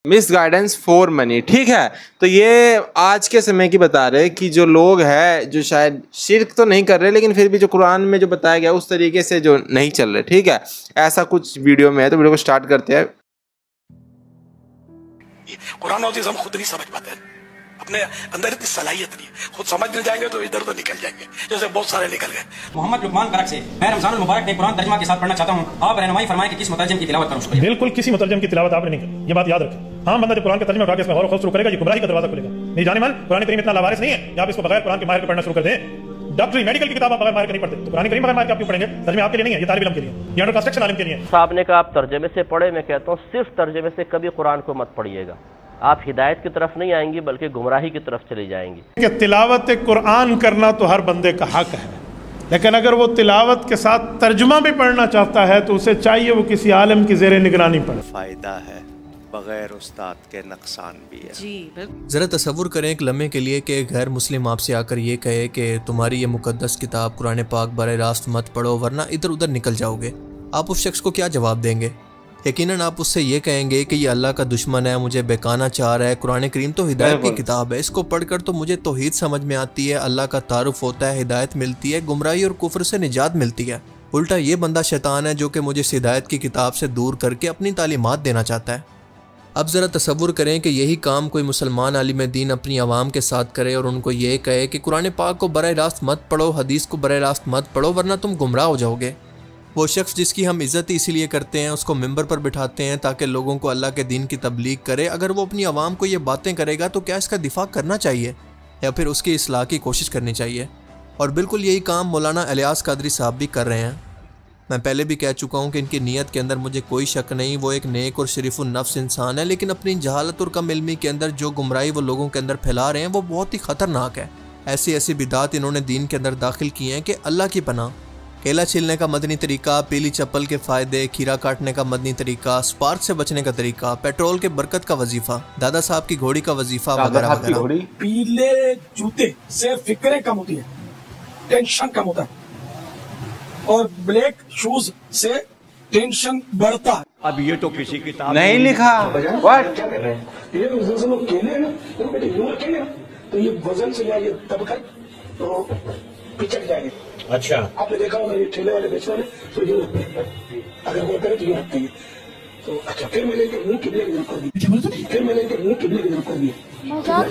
Miss guidance for money, ठीक है। तो ये आज के समय की बता रहे कि जो लोग हैं जो शायद शिर्क तो नहीं कर रहे लेकिन फिर भी जो कुरान में जो बताया गया उस तरीके से जो नहीं चल रहे, ठीक है, ऐसा कुछ वीडियो में है। तो वीडियो को स्टार्ट करते हैं। कुरान और हम खुद नहीं समझ पाते, अपने अंदर इतनी सलाहियत नहीं है, खुद समझ नहीं जाएंगे तो इधर तो निकल जाएंगे, जैसे बहुत सारे निकल गए। मोहम्मद लुकमान करक से मैं रमजान मुबारक में कुरान तर्जुमा के साथ पढ़ना चाहता हूँ, आप रहनुमाई फरमाएं कि किस मुतरजम की तिलावत करूँ। बिल्कुल किसी मुतरजम की तिलावत आपने नहीं की, ये बात याद रखें। हाँ, बंदा जब कुरान का तर्जुमा करके इसमें गौर शुरू करेगा, ये गुमराही का दरवाजा खुलेगा। नहीं जाने मन, कुरान करीम इतना लावारिस नहीं है, आप इसको बगैर कुरान के माहिर के पढ़ना शुरू कर दें। डॉक्टरी मेडिकल की किताब आप बगैर माहिर के नहीं पढ़ते, तो कुरान करीम बगैर माहिर के आप क्यों पढ़ेंगे? तर्जुमा आपके लिए नहीं है, ये तालिब इल्म के लिए, ये अंडर कंस्ट्रक्शन आलिम के लिए। साहब ने कहा आप तर्जुमे से पढ़े, मैं कहता हूँ सिर्फ तर्जुमे से कभी कुरान को मत पढ़िएगा, आप हिदायत की तरफ नहीं आएंगी बल्कि गुमराही की तरफ चली जाएंगी। तिलावत कुरान करना तो हर बंदे का हक है, लेकिन अगर वो तिलावत के साथ तर्जुमा भी पढ़ना चाहता है तो उसे चाहिए वो किसी आलिम की ज़ेरे निगरानी पढ़े। फायदा है, बगैर उस्ताद के नुकसान भी है जी। ज़रा तसव्वुर करें एक लम्हे के लिए कि गैर मुस्लिम आपसे आकर ये कहे कि तुम्हारी ये मुकद्दस किताब कुरान पाक बराह रास्त मत पढ़ो वरना इधर उधर निकल जाओगे। आप उस शख्स को क्या जवाब देंगे? यकीनन आप उससे ये कहेंगे कि ये अल्लाह का दुश्मन है, मुझे बेकाना चाह रहा है, कुरान करीम तो हिदायत की किताब है, इसको पढ़कर तो मुझे तौहीद समझ में आती है, अल्लाह का तारुफ होता है, हिदायत मिलती है, गुमराही और कुफ्र से निजात मिलती है। उल्टा ये बंदा शैतान है जो कि मुझे इस हिदायत की किताब से दूर करके अपनी तालीमात देना चाहता है। अब ज़रा तसव्वुर करें कि यही काम कोई मुसलमान आलिम दीन अपनी आवाम के साथ करे और उनको ये कहे कि कुरान पाक को बराह रास्त मत पढ़ो, हदीस को बराह रास्त मत पढ़ो वरना तुम गुमराह हो जाओगे। वो शख्स जिसकी हम इज़्ज़त इसीलिए करते हैं, उसको मिंबर पर बिठाते हैं ताकि लोगों को अल्लाह के दीन की तबलीग करे, अगर वो अपनी आवाम को ये बातें करेगा तो क्या इसका दिफा करना चाहिए या फिर उसकी इस्लाह की कोशिश करनी चाहिए? और बिल्कुल यही काम मौलाना इलियास कादरी साहब भी कर रहे हैं। मैं पहले भी कह चुका हूँ कि इनकी नीयत के अंदर मुझे कोई शक नहीं, वो एक नेक और शरीफुन नफ्स इंसान है, लेकिन अपनी जहालत और कम इल्मी के अंदर जो गुमराही वो लोगों के अंदर फैला रहे हैं वो बहुत ही ख़तरनाक है। ऐसी ऐसी बिदात इन्होंने दीन के अंदर दाखिल की हैं कि अल्लाह की पनाह। केला छीलने का मदनी तरीका, पीली चप्पल के फ़ायदे, खीरा काटने का मदनी तरीका, स्पार्क से बचने का तरीका, पेट्रोल के बरकत का वजीफ़ा, दादा साहब की घोड़ी का वजीफ़ा वगैरह वगैरह। पीले जूते से फिक्रें कम होती है, टेंशन कम होता है, और ब्लैक शूज से टेंशन बढ़ता है। अब ये तो किसी किताब नहीं लिखा। व्हाट? ये लोग केले हैं, तो ये वजन से ये दबकर तो पिचक जाएंगे। अच्छा, आपने देखा होगा ये ठेले वाले बेचने वाले, तो ये अगर वो करे तो ये रखते हैं। तो अच्छा, फिर मैंने इनके मुंह किबले की तरफ कर दी, फिर मैंने इनके मुंह किबले की तरफ कर दिया,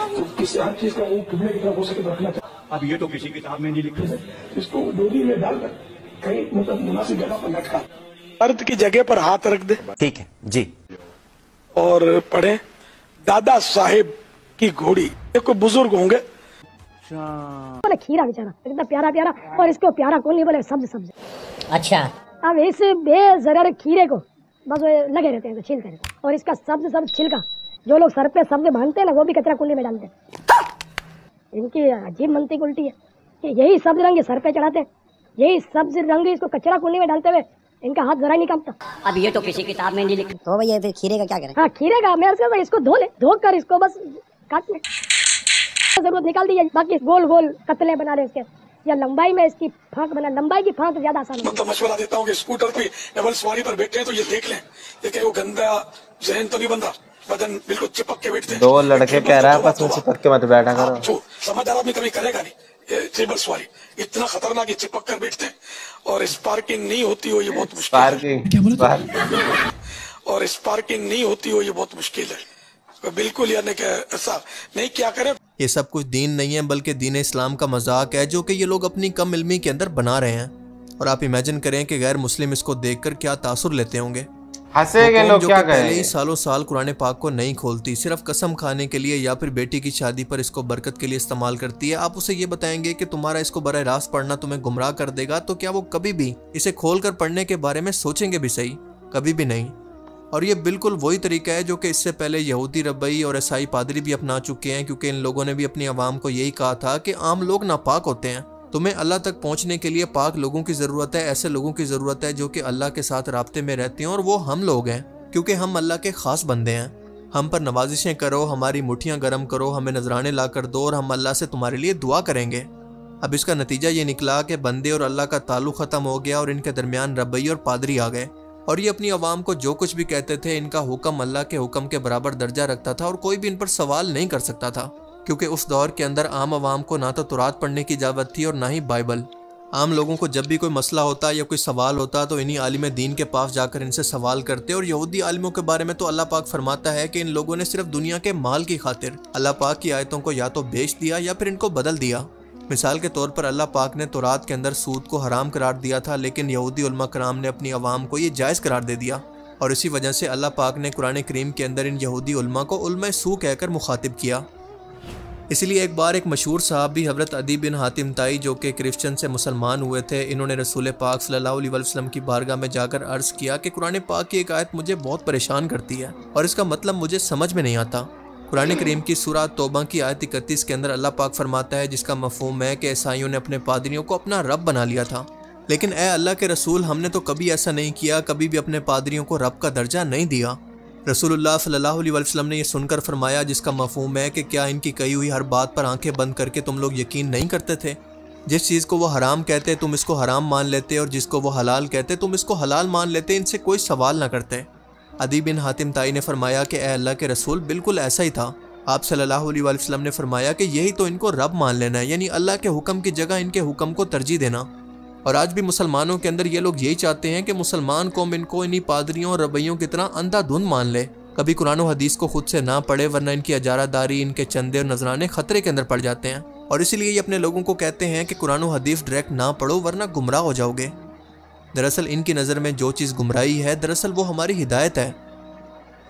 तो किसी हर चीज का मुंह किबले की तरफ हो सके रखना चाहिए। अब ये तो किसी किताब में नहीं लिखा। इसको डोरी में डालकर कहीं मतलब मुनासिब जगह पर लटका, अर्थ की जगह पर हाथ रख दे, ठीक है जी, और पढ़े दादा साहेब की घोड़ी। कोई बुजुर्ग होंगे, बोले खीरा बेचारा इतना प्यारा प्यारा, और इसको प्यारा कौन नहीं बोले सब्ज सब्ज। अच्छा, अब इस बेजरर खीरे को बस लगे रहते हैं, तो छीलते रहते हैं, और इसका सब्ज सब्ज छिलका जो लोग सर पे सब्ज बांधते हैं ना वो भी कचरा कुंडी में डालते हैं। इनकी अजीब मंतिक उल्टी है कि यही सब्ज रंग सर पे चढ़ाते हैं, यही सब्ज रंग इसको कचरा कुंडी में डालते हुए इनका हाथ जरा नहीं कांपता। अब ये तो किसी किताब में नहीं लिखा, तो भैया फिर खीरे का क्या करें? हाँ, खीरे का मेरे से इसको धो ले, धो कर इसको बस काट ले, जरूरत निकाल दी, बाकी गोल गोल कतले बना रहे इसके, या लंबाई में इसकी फांक बना, लंबाई की फांक ज्यादा आसान है। मतलब मशवरा देता हूँ कि स्कूटर पे डबल सवारी पर बैठे हैं तो ये देख लें, देखिए वो गंदा जहन तो नहीं बनता, बदन बिल्कुल चिपक के बैठते हैं। दो लड़के कह रहा है बस चिपक के मत बैठा करो। समझदार आदमी कभी करेगा नहीं, ये ट्रिपल सवारी इतना खतरनाक, ये चिपक कर बैठते हैं, और स्पार्किंग नहीं होती हो ये बहुत मुश्किल है, और स्पार्किंग नहीं होती हो ये बहुत मुश्किल है, बिल्कुल। यानी कि ऐसा नहीं, क्या करें? ये सब कुछ दीन नहीं है बल्कि दीन इस्लाम का मजाक है जो कि ये लोग अपनी कम इल्मी के अंदर बना रहे हैं। और आप इमेजिन करें कि गैर मुस्लिम इसको देखकर क्या तासुर लेते होंगे। हंसेंगे लोग, क्या कहें? पहले ही सालों साल कुरान पाक को नहीं खोलती, सिर्फ कसम खाने के लिए या फिर बेटी की शादी पर इसको बरकत के लिए इस्तेमाल करती है। आप उसे ये बताएंगे कि तुम्हारा इसको बराह रास्त पढ़ना तुम्हें गुमराह कर देगा, तो क्या वो कभी भी इसे खोल कर पढ़ने के बारे में सोचेंगे भी सही? कभी भी नहीं। और ये बिल्कुल वही तरीका है जो कि इससे पहले यहूदी रब्बई और ईसाई पादरी भी अपना चुके हैं, क्योंकि इन लोगों ने भी अपनी आवाम को यही कहा था कि आम लोग नापाक होते हैं, तुम्हें अल्लाह तक पहुंचने के लिए पाक लोगों की ज़रूरत है, ऐसे लोगों की ज़रूरत है जो कि अल्लाह के साथ राब्ते में रहते हैं, और वो हम लोग हैं, क्योंकि हम अल्लाह के ख़ास बंदे हैं। हम पर नवाजिशें करो, हमारी मुठियाँ गर्म करो, हमें नजराने ला कर दो, और हम अल्लाह से तुम्हारे लिए दुआ करेंगे। अब इसका नतीजा ये निकला कि बंदे और अल्लाह का ताल्लुक़ ख़त्म हो गया और इनके दरमियान रब्बई और पादरी आ गए। और ये अपनी आवाम को जो कुछ भी कहते थे इनका हुक्म अल्लाह के हुक्म के बराबर दर्जा रखता था और कोई भी इन पर सवाल नहीं कर सकता था, क्योंकि उस दौर के अंदर आम आवाम को ना तो तौरात पढ़ने की इजाज़त थी और ना ही बाइबल। आम लोगों को जब भी कोई मसला होता या कोई सवाल होता तो इन्हीं आलिम दीन के पास जाकर इनसे सवाल करते। और यहूदी आलिमों के बारे में तो अल्लाह पाक फरमाता है कि इन लोगों ने सिर्फ दुनिया के माल की खातिर अल्लाह पाक की आयतों को या तो बेच दिया या फिर इनको बदल दिया। मिसाल के तौर पर अल्लाह पाक ने तौरात के अंदर सूद को हराम करार दिया था, लेकिन यहूदी उलमा कराम ने अपनी आवाम को ये जायज़ करार दे दिया और इसी वजह से अल्लाह पाक ने कुरान करीम के अंदर इन यहूदी उलमा को उलमा सू कहकर मुखातिब किया। इसलिए एक बार एक मशहूर साहबी हज़रत अदी बिन हातिम ताई जो कि क्रिश्चियन से मुसलमान हुए थे, इन्होंने रसूल पाक सल्लल्लाहु अलैहि वसल्लम की बारगाह में जाकर अर्ज़ किया कि कुरान पाक की एक आयत मुझे बहुत परेशान करती है और इसका मतलब मुझे समझ में नहीं आता। कुरान करीम की सूरह तौबा की आयत 31 के अंदर अल्लाह पाक फरमाता है, जिसका मफ़हूम है कि ईसाइयों ने अपने पादरियों को अपना रब बना लिया था, लेकिन ए अल्लाह के रसूल हमने तो कभी ऐसा नहीं किया, कभी भी अपने पादरियों को रब का दर्जा नहीं दिया। रसूलुल्लाह सल्लल्लाहु अलैहि वसल्लम ने यह सुनकर फरमाया, जिसका मफ़हूम है कि क्या इनकी कही हुई हर बात पर आंखें बंद करके तुम लोग यकीन नहीं करते थे? जिस चीज़ को वो हराम कहते तुम इसको हराम मान लेते और जिसको वो हलाल कहते तुम इसको हलाल मान लेते, इनसे कोई सवाल ना करते। अदी बिन हातिम ताई ने फरमाया कि ए अल्लाह के रसूल बिल्कुल ऐसा ही था। आप सल्लल्लाहु अलैहि वसल्लम ने फरमाया कि यही तो इनको रब मान लेना है, यानी अल्लाह के हुक्म की जगह इनके हुक्म को तरजीह देना। और आज भी मुसलमानों के अंदर ये लोग यही चाहते हैं कि मुसलमान कौम इनको इन्हीं पादरियों और रबैयों की तरह अंधाधुंध मान ले, कभी कुरान और हदीस को खुद से ना पढ़े, वरना इनकी अजारादारी, इनके चंदे और नजराने खतरे के अंदर पड़ जाते हैं। और इसीलिए ये अपने लोगों को कहते हैं कि कुरान और हदीस डायरेक्ट ना पढ़ो वरना गुमराह हो जाओगे। दरअसल इनकी नज़र में जो चीज़ गुमराही है दरअसल वो हमारी हिदायत है।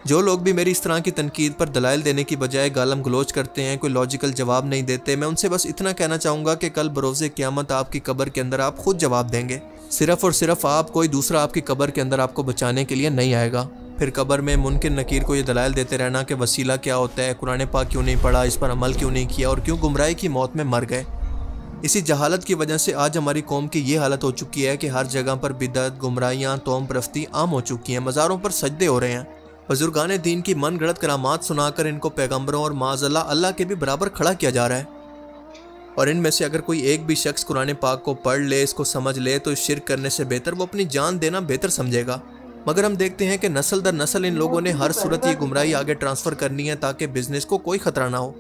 जो लोग भी मेरी इस तरह की तनकीद पर दलाइल देने की बजाय गालम गलोच करते हैं, कोई लॉजिकल जवाब नहीं देते, मैं उनसे बस इतना कहना चाहूँगा कि कल बरोज़े क़यामत आपकी कब्र के अंदर आप खुद जवाब देंगे। सिर्फ़ और सिर्फ आप, कोई दूसरा आपकी कब्र के अंदर आपको बचाने के लिए नहीं आएगा। फिर कब्र में मुनकिर नकीर को ये दलाइल देते रहना कि वसीला क्या होता है, कुरान पाक क्यों नहीं पढ़ा, इस पर अमल क्यों नहीं किया और क्यों गुमराही की मौत में मर गए। इसी जहालत की वजह से आज हमारी कौम की ये हालत हो चुकी है कि हर जगह पर बिदअत, गुमराहियाँ, तौम परस्ती आम हो चुकी हैं। मज़ारों पर सजदे हो रहे हैं। बुजुर्गान दीन की मन गढ़ंत करामात सुनाकर इनको पैगम्बरों और माज़अल्लाह अल्लाह के भी बराबर खड़ा किया जा रहा है। और इनमें से अगर कोई एक भी शख्स कुरान पाक को पढ़ ले, इसको समझ ले, तो इस शिर्क करने से बेहतर वो अपनी जान देना बेहतर समझेगा। मगर हम देखते हैं कि नस्ल दर नस्ल इन लोगों ने हर सूरत ये गुमराही आगे ट्रांसफ़र करनी है ताकि बिजनेस को कोई ख़तरा ना हो।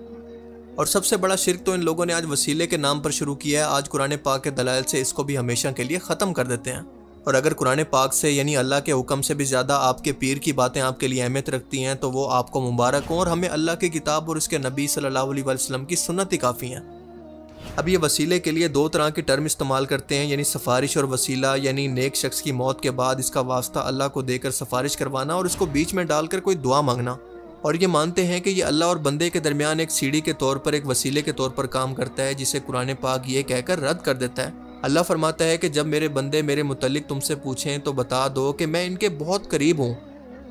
और सबसे बड़ा शिर्क तो इन लोगों ने आज वसीले के नाम पर शुरू किया है। आज कुरान पाक के दलाइल से इसको भी हमेशा के लिए ख़त्म कर देते हैं। और अगर कुरान पाक से यानी अल्लाह के हुक्म से भी ज़्यादा आपके पीर की बातें आपके लिए अहमियत रखती हैं तो वो आपको मुबारक हों, और हमें अल्लाह की किताब और उसके नबी सल्लल्लाहु अलैहि वसल्लम की सुन्नत ही काफ़ी हैं। अब ये वसीले के लिए दो तरह की टर्म इस्तेमाल करते हैं, यानी सफारिश और वसीला, यानी नेक शख्स की मौत के बाद इसका वास्ता अल्लाह को देकर सफारिश करवाना और इसको बीच में डालकर कोई दुआ मांगना। और ये मानते हैं कि ये अल्लाह और बंदे के दरमियान एक सीढ़ी के तौर पर, एक वसीले के तौर पर काम करता है, जिसे कुरान पाक ये कहकर रद्द कर देता है। अल्लाह फरमाता है कि जब मेरे बंदे मेरे मुतल्लिक तुमसे पूछें तो बता दो कि मैं इनके बहुत करीब हूँ।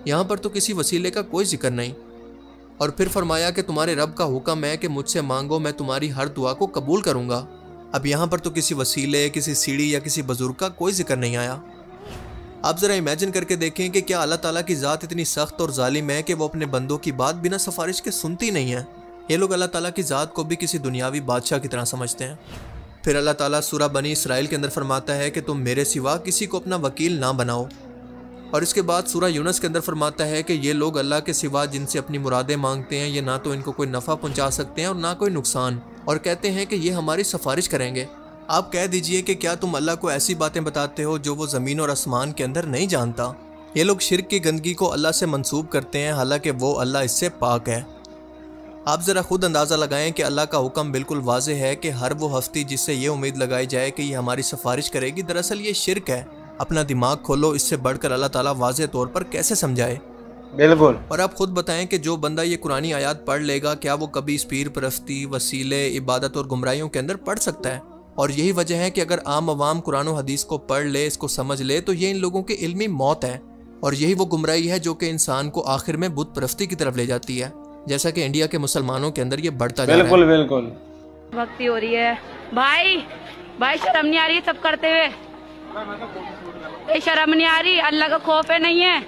यहाँ पर तो किसी वसीले का कोई जिक्र नहीं। और फिर फरमाया कि तुम्हारे रब का हुक्म है कि मुझसे मांगो, मैं तुम्हारी हर दुआ को कबूल करूँगा। अब यहाँ पर तो किसी वसीले, किसी सीढ़ी या किसी बुजुर्ग का कोई जिक्र नहीं आया। आप ज़रा इमेजिन करके देखें कि क्या अल्लाह ताला की ज़ात इतनी सख्त और जालिम है कि वो अपने बंदों की बात बिना सिफारिश के सुनती नहीं है। ये लोग अल्लाह ताला की ज़ात को भी किसी दुनियावी बादशाह की तरह समझते हैं। फिर अल्लाह ताला सूरह बनी इसराइल के अंदर फरमाता है कि तुम मेरे सिवा किसी को अपना वकील ना बनाओ। और इसके बाद सूरह यूनुस के अंदर फरमाता है कि ये लोग अल्लाह के सिवा जिनसे अपनी मुरादें मांगते हैं, ये ना तो इनको कोई नफ़ा पहुंचा सकते हैं और ना कोई नुकसान, और कहते हैं कि ये हमारी सिफारिश करेंगे। आप कह दीजिए कि क्या तुम अल्लाह को ऐसी बातें बताते हो जो वो ज़मीन और आसमान के अंदर नहीं जानता। ये लोग शिर्क की गंदगी को अल्लाह से मंसूब करते हैं, हालांकि वो अल्लाह इससे पाक है। आप ज़रा खुद अंदाज़ा लगाएं कि अल्लाह का हुक्म बिल्कुल वाज़ेह है कि हर वो हस्ती जिससे ये उम्मीद लगाई जाए कि ये हमारी सिफारिश करेगी, दरअसल ये शिर्क है। अपना दिमाग खोलो, इससे बढ़कर अल्लाह ताला वाज़ेह तौर पर कैसे समझाए। बिल्कुल। और आप खुद बताएं कि जो बंदा ये कुरानी आयात पढ़ लेगा, क्या वो कभी इस पीर परस्ती, वसीले, इबादत और गुमराहियों के अंदर पढ़ सकता है? और यही वजह है कि अगर आम अवाम कुरान और हदीस को पढ़ ले, इसको समझ ले, तो ये इन लोगों की इल्मी मौत है। और यही वो गुमराही है जो कि इंसान को आखिर में बुत परस्ती की तरफ ले जाती है, जैसा कि इंडिया के मुसलमानों के अंदर ये बढ़ता जा रहा है। बिल्कुल बिल्कुल। भक्ति हो रही है। भाई शर्म नहीं आ रही सब करते हुए? शर्म नहीं आ रही? अल्लाह का खौफ है नहीं है?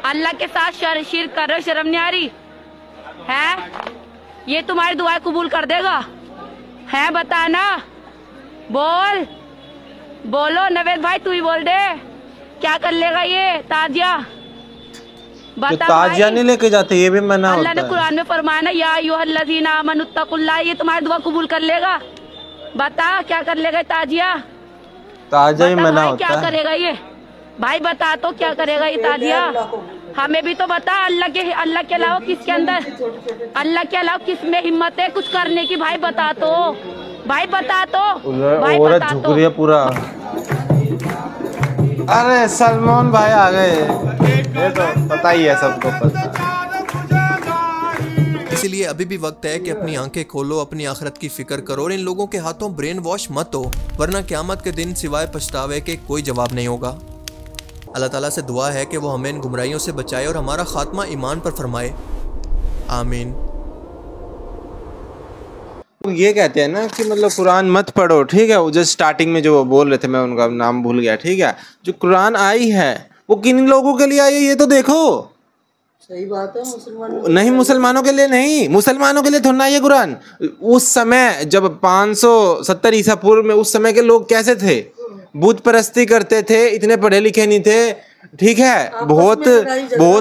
अल्लाह के साथ शिर्क कर रहे हो, शर्म नहीं आ रही है? ये तुम्हारी दुआएं कबूल कर देगा? है बताना, बोलो नवेद भाई, तू ही बोल दे। क्या कर लेगा ये ताजिया? तो ताजिया नहीं लेके जाते, ये भी मना होता है। अल्लाह ने कुरान में फरमाया ना, या अय्युहल्लज़ीना आमनुत्तकुल्लाह, ये तुम्हारी दुआ कबूल कर लेगा? बता क्या कर लेगा ताजिया? ताजिया ही मना होता क्या है। करेगा ये भाई? बता तो क्या करेगा ये ताजिया? हमें भी तो बता, अल्लाह के अलावा किसके अंदर, अल्लाह के अलावा किस में हिम्मत है कुछ करने की? भाई बता तो, भाई बता तो, भाई औरत बता झुक तो। रही है पूरा। अरे सलमान भाई आ गए, ये तो पता ही है, सबको पता। इसीलिए अभी भी वक्त है कि अपनी आंखें खोलो, अपनी आखिरत की फिक्र करो और इन लोगों के हाथों ब्रेन वॉश मत हो, वरना क़यामत के दिन सिवाय पछतावे के कोई जवाब नहीं होगा। अल्लाह ताला से दुआ है कि वो हमें इन गुमराहियों से बचाए और हमारा खात्मा ईमान पर फरमाए, आमीन। ये कहते हैं ना कि मतलब कुरान मत पढ़ो, ठीक है। वो जो स्टार्टिंग में जो वो बोल रहे थे, मैं उनका नाम भूल गया, ठीक है। जो कुरान आई है वो किन लोगों के लिए आई है ये तो देखो। सही बात है, मुसलमान नहीं, मुसलमानों के लिए नहीं, मुसलमानों के लिए थोड़ा ना ये कुरान। उस समय जब 570 ईसा पूर्व में, उस समय के लोग कैसे थे? बुत परस्ती करते थे, इतने पढ़े लिखे नहीं थे, ठीक है। बहुत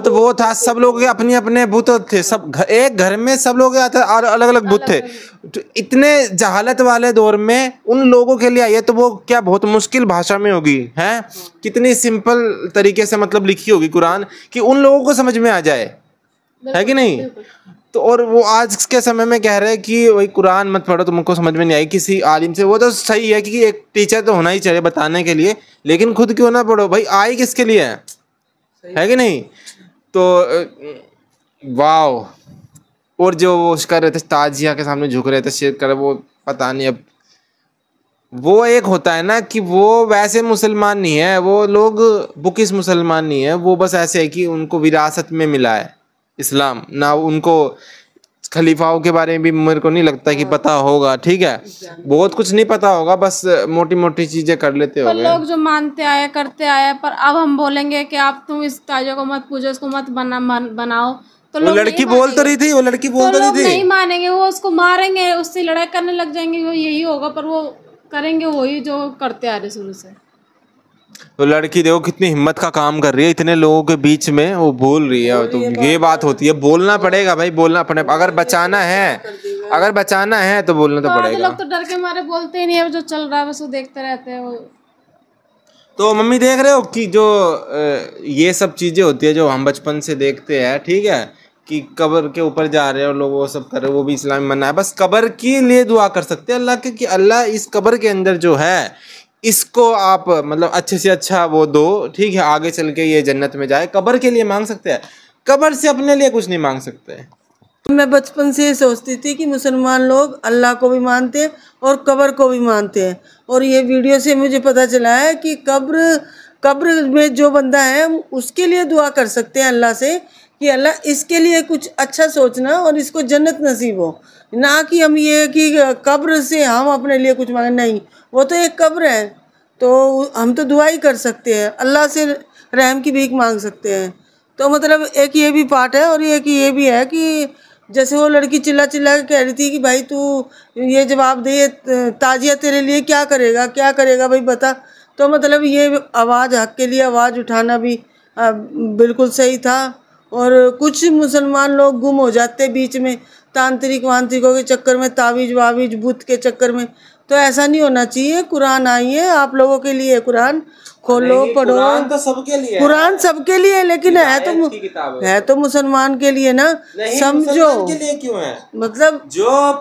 वो था, सब लोग अपने अपने बुत थे, सब एक घर में सब लोग और अलग अलग बुत थे। तो इतने जहालत वाले दौर में उन लोगों के लिए आइए तो वो क्या बहुत मुश्किल भाषा में होगी, है? कितनी सिंपल तरीके से मतलब लिखी होगी कुरान कि उन लोगों को समझ में आ जाए, है कि नहीं? तो और वो आज के समय में कह रहे हैं कि वही कुरान मत पढ़ो, तुमको समझ में नहीं आई किसी आलिम से। वो तो सही है कि एक टीचर तो होना ही चाहिए बताने के लिए, लेकिन खुद क्यों ना पढ़ो भाई? आई किसके लिए है कि नहीं? तो वाओ। और जो वो कर रहे थे ताजिया के सामने झुक रहे थे, शेर कर, वो पता नहीं, अब वो एक होता है ना कि वो वैसे मुसलमान नहीं है, वो लोग बुकिस मुसलमान नहीं है, वो बस ऐसे है कि उनको विरासत में मिला है इस्लाम ना। उनको खलीफाओं के बारे में भी मेरे को नहीं लगता कि पता होगा, ठीक है। बहुत कुछ नहीं पता होगा, बस मोटी मोटी चीजें कर लेते होंगे। लोग जो मानते आए करते आए, पर अब हम बोलेंगे कि आप तुम इस ताजा को मत पूजो, इसको मत बनाओ, तो वो लड़की बोल तो रही थी, वो लड़की बोल तो रही थी, नहीं मानेंगे, वो उसको मारेंगे, उससे लड़ाई करने लग जाएंगे, वो यही होगा। पर वो करेंगे वही जो करते आ रहे शुरू से। तो लड़की देखो कितनी हिम्मत का काम कर रही है, इतने लोगों के बीच में वो बोल रही है। तो ये बात होती है, बोलना पड़ेगा भाई, बोलना पड़ेगा। अगर बचाना है तो बोलना तो पड़ेगा। लोग तो डर के मारे बोलते ही नहीं है, जो चल रहा है बस वो देखते रहते हैं। वो तो मम्मी देख रहे हो कि जो ये सब चीजें होती है जो हम बचपन से देखते हैं, ठीक है, कि कब्र के ऊपर जा रहे हैं और लोग वो सब कर रहे हैं, वो भी इस्लाम में मना है। बस कब्र के लिए दुआ कर सकते हैं अल्लाह के कि अल्लाह इस कब्र के अंदर जो है इसको आप मतलब अच्छे से अच्छा वो दो, ठीक है, आगे चल के ये जन्नत में जाए। कब्र के लिए मांग सकते हैं, कब्र से अपने लिए कुछ नहीं मांग सकते। मैं बचपन से सोचती थी कि मुसलमान लोग अल्लाह को भी मानते हैं और कब्र को भी मानते हैं, और ये वीडियो से मुझे पता चला है कि कब्र में जो बंदा है उसके लिए दुआ कर सकते हैं अल्लाह से कि अल्लाह इसके लिए कुछ अच्छा सोचना और इसको जन्नत नसीब हो, ना कि हम ये कि कब्र से हम अपने लिए कुछ मांगे। नहीं, वो तो एक कब्र है, तो हम तो दुआ ही कर सकते हैं, अल्लाह से रहम की भीख मांग सकते हैं। तो मतलब एक ये भी पार्ट है, और एक ये भी है कि जैसे वो लड़की चिल्ला चिल्ला के कह रही थी कि भाई तू ये जवाब दे, ताजिया तेरे लिए क्या करेगा भाई बता। तो मतलब ये आवाज़, हक के लिए आवाज़ उठाना भी बिल्कुल सही था। और कुछ मुसलमान लोग गुम हो जाते बीच में तांत्रिक वांत्रिकों के चक्कर में, तावीज वावीज बुत के चक्कर में। तो ऐसा नहीं होना चाहिए। कुरान आई है आप लोगों के लिए, कुरान खोलो पढ़ो। कुरान तो सबके लिए, कुरान सबके लिए, लेकिन है तो मुसलमान के लिए ना, समझो। के लिए क्यों है? मतलब जो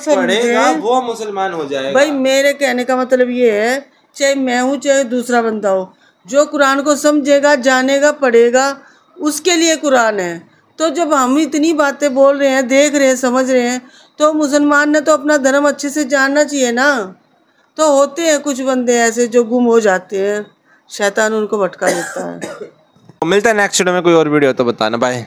पढ़ेगा वो मुसलमान हो जाएगा। भाई मेरे कहने का मतलब ये है, चाहे मैं हूँ चाहे दूसरा बंदा हो, जो कुरान को समझेगा, जानेगा, पढ़ेगा, उसके लिए कुरान है। तो जब हम इतनी बातें बोल रहे हैं, देख रहे हैं, समझ रहे हैं, तो मुसलमान ने तो अपना धर्म अच्छे से जानना चाहिए ना। तो होते हैं कुछ बंदे ऐसे जो गुम हो जाते हैं, शैतान उनको भटका देता है। मिलता है नेक्स्ट वीडियो में, कोई और वीडियो तो बताना। बाय।